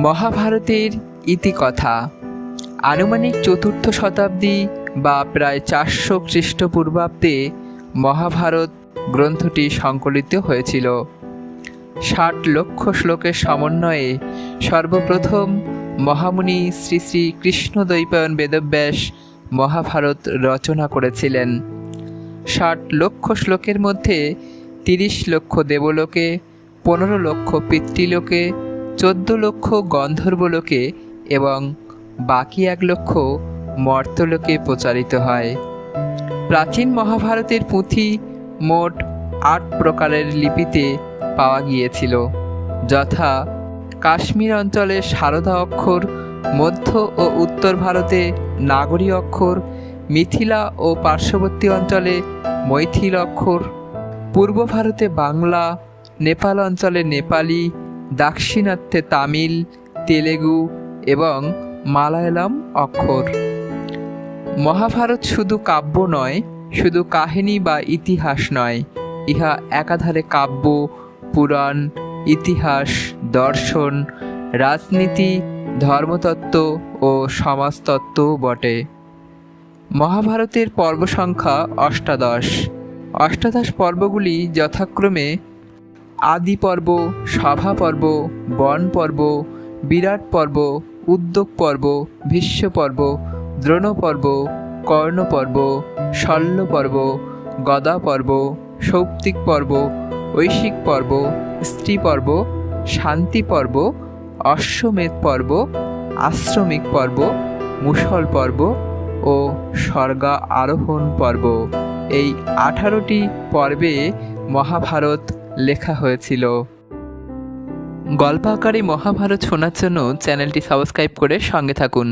মহাভারতের ইতিকথা। আনুমানিক ৪র্থ শতাব্দী বা প্রায় ৪০০ খ্রিস্টপূর্বাব্দে মহাভারত গ্রন্থটি সংকলিত হয়েছিল। ৬০ লক্ষ শ্লোকের সমন্বয়ে সর্বপ্রথম মহামুনি শ্রী শ্রী কৃষ্ণদ্বৈপায়ন বেদব্যাস মহাভারত রচনা করেছিলেন। ৬০ লক্ষ শ্লোকের মধ্যে ৩০ লক্ষ দেবলোকে, ১৫ লক্ষ পিতৃলোকে, ১৪ লক্ষ গন্ধর্বলোকে এবং বাকি ১ লক্ষ মর্ত্যলোকে প্রচারিত হয়। প্রাচীন মহাভারতের পুঁথি মোট ৮ প্রকারের লিপিতে পাওয়া গিয়েছিল, যথা কাশ্মীর অঞ্চলে সারদা অক্ষর, মধ্য ও উত্তর ভারতে নাগরী অক্ষর, মিথিলা ও পার্শ্ববর্তী অঞ্চলে মৈথিল অক্ষর, পূর্ব ভারতে বাংলা, নেপাল অঞ্চলে নেপালি, দাক্ষিণাত্যে তামিল, তেলেগু এবং মালায়ালাম অক্ষর। মহাভারত শুধু কাব্য নয়, শুধু কাহিনী বা ইতিহাস নয়, ইহা একাধারে কাব্য, পুরাণ, ইতিহাস, দর্শন, রাজনীতি, ধর্মতত্ত্ব ও সমাজতত্ত্বও বটে। মহাভারতের পর্ব সংখ্যা অষ্টাদশ। অষ্টাদশ পর্বগুলি যথাক্রমে আদি পর্ব, সভা পর্ব, বন পর্ব, বিরাট পর্ব, উদ্যোগ পর্ব, ভীষ্ম পর্ব, দ্রোণ পর্ব, কর্ণ পর্ব, শল্য পর্ব, গদা পর্ব, সৌপ্তিক পর্ব, ঐশিক পর্ব, স্ত্রী পর্ব, শান্তি পর্ব, অশ্বমেধ পর্ব, আশ্রমিক পর্ব, মুষল পর্ব ও স্বর্গা আরোহণ পর্ব, এই 18টি পর্বে মহাভারত লেখা হয়েছিল। গল্প আকারে মহাভারত শোনার জন্য চ্যানেলটি সাবস্ক্রাইব করে সঙ্গে থাকুন।